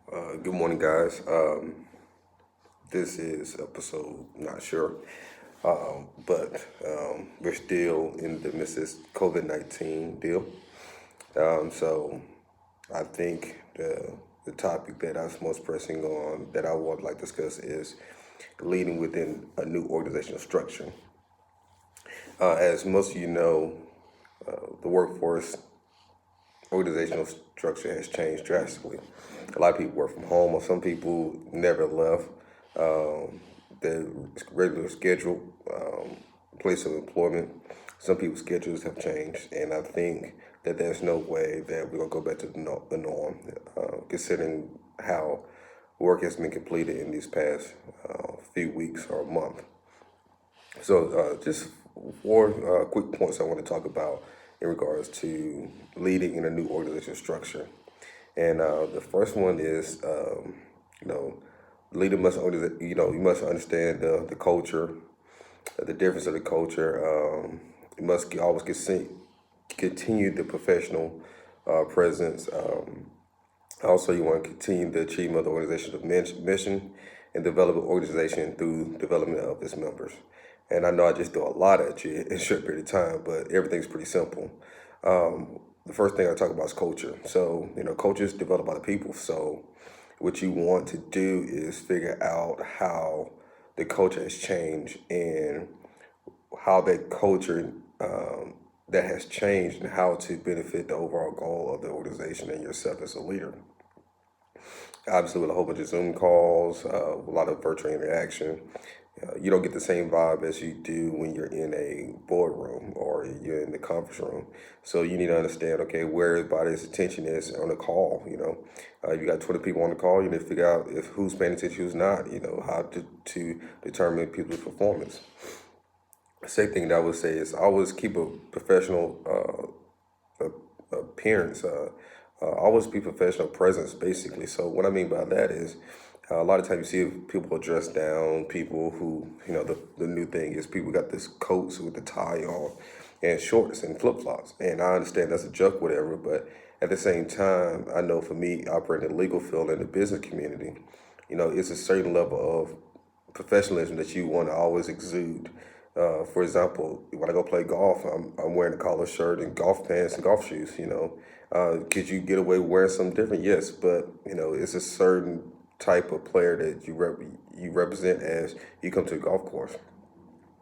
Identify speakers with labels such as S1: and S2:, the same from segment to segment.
S1: Good morning, guys. This is episode, not sure, but we're still in the midst of this COVID-19 deal. So I think the topic that I was most pressing on that I would like to discuss is leading within a new organizational structure. As most of you know, the workforce organizational structure has changed drastically. A lot of people work from home, or some people never left their regular schedule, place of employment. Some people's schedules have changed, and I think that there's no way that we're gonna go back to the norm, considering how work has been completed in these past few weeks or a month. So, just four quick points I want to talk about in regards to leading in a new organizational structure. And the first one is, you know, leader must, you must understand the culture, the difference of the culture. You must always continue the professional presence. Also, you want to continue the achievement of the organization's mission and develop an organization through development of its members. And I know I just threw a lot at you in a short period of time, but everything's pretty simple. The first thing I talk about is culture. So, culture is developed by the people. So, what you want to do is figure out how the culture has changed and how that culture that has changed and how to benefit the overall goal of the organization and yourself as a leader. Obviously, with a whole bunch of Zoom calls, a lot of virtual interaction, you don't get the same vibe as you do when you're in a boardroom or you're in the conference room. So you need to understand, okay, where everybody's attention is on the call. You got 20 people on the call. You need to figure out if who's paying attention, who's not. How to determine people's performance. The second thing that I would say is always keep a professional appearance. Always be professional presence, basically. So what I mean by that is a lot of times you see people dressed down, people who, the new thing is people got this coats with the tie on and shorts and flip-flops. And I understand that's a joke, whatever, but at the same time, I know for me, operating in the legal field and the business community, it's a certain level of professionalism that you want to always exude. For example, when I go play golf, I'm wearing a collar shirt and golf pants and golf shoes. Could you get away with wearing something different? Yes, but it's a certain type of player that you represent as you come to the golf course,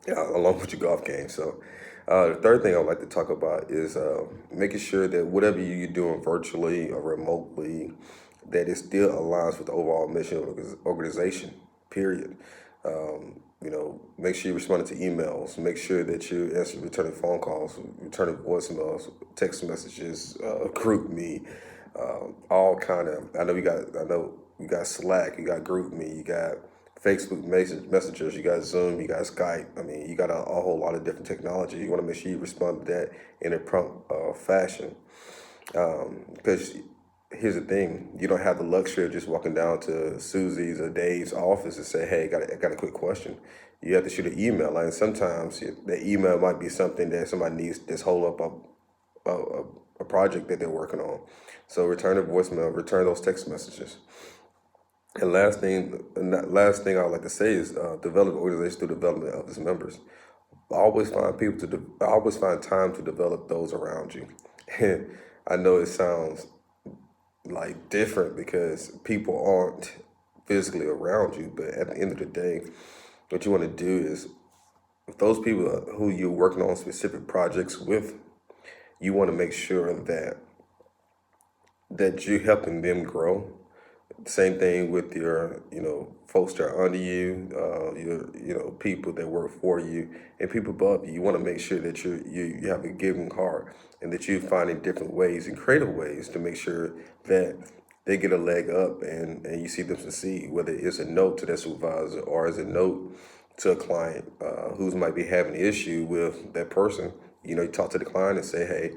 S1: along with your golf game. So, the third thing I'd like to talk about is making sure that whatever you're doing virtually or remotely, that it still aligns with the overall mission of the organization. Period. Make sure you respond to emails. Make sure that you answer returning phone calls, returning voicemails, text messages, group me, all kind of. I know you got Slack, you got group me, you got Facebook messengers, you got Zoom, you got Skype. I mean, you got a whole lot of different technology. You want to make sure you respond to that in a prompt fashion. Because here's the thing, you don't have the luxury of just walking down to Susie's or Dave's office and say, hey, I got a quick question. You have to shoot an email, and sometimes the email might be something that somebody needs that's hold up a project that they're working on. So return a voicemail, return those text messages. And last thing I would like to say is develop the organization through development of its members. Always find time to develop those around you. And I know it sounds like different because people aren't physically around you, but at the end of the day, what you want to do is if those people who you're working on specific projects with, you want to make sure that you're helping them grow. Same thing with your, folks that are under you, your, people that work for you, and people above you. You want to make sure that you have a giving heart, and that you're finding different ways and creative ways to make sure that they get a leg up, and you see them succeed. Whether it's a note to their supervisor or as a note to a client who's might be having an issue with that person. You talk to the client and say, hey,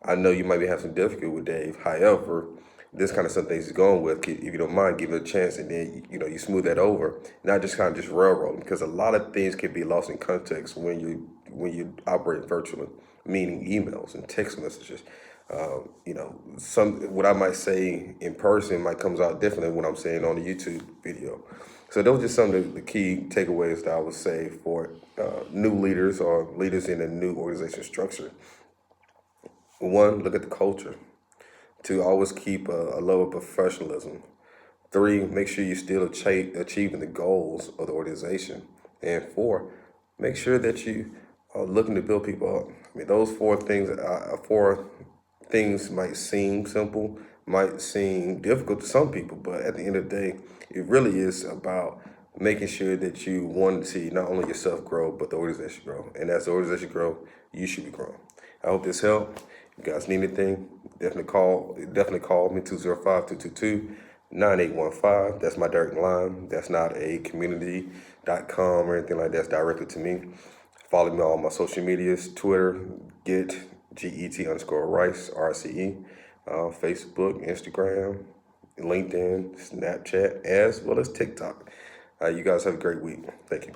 S1: I know you might be having some difficulty with Dave. However, this kind of something he's going with, if you don't mind, give it a chance, and then you smooth that over, not just kind of just railroad, because a lot of things can be lost in context when you operate virtually, meaning emails and text messages. Some what I might say in person might comes out differently than what I'm saying on the YouTube video. So those are just some of the key takeaways that I would say for new leaders or leaders in a new organization structure. One, look at the culture. Two, always keep a level of professionalism. Three, make sure you're still achieving the goals of the organization. And four, make sure that you are looking to build people up. I mean, those four things might seem simple, might seem difficult to some people, but at the end of the day, it really is about making sure that you want to see not only yourself grow, but the organization grow. And as the organization grow, you should be growing. I hope this helped. If you guys need anything, definitely call me 205-222-9815. That's my direct line. That's not a community.com or anything like that. That's directly to me. Follow me on all my social medias, Twitter, GET_Rice, RCE, Facebook, Instagram, LinkedIn, Snapchat, as well as TikTok. You guys have a great week. Thank you.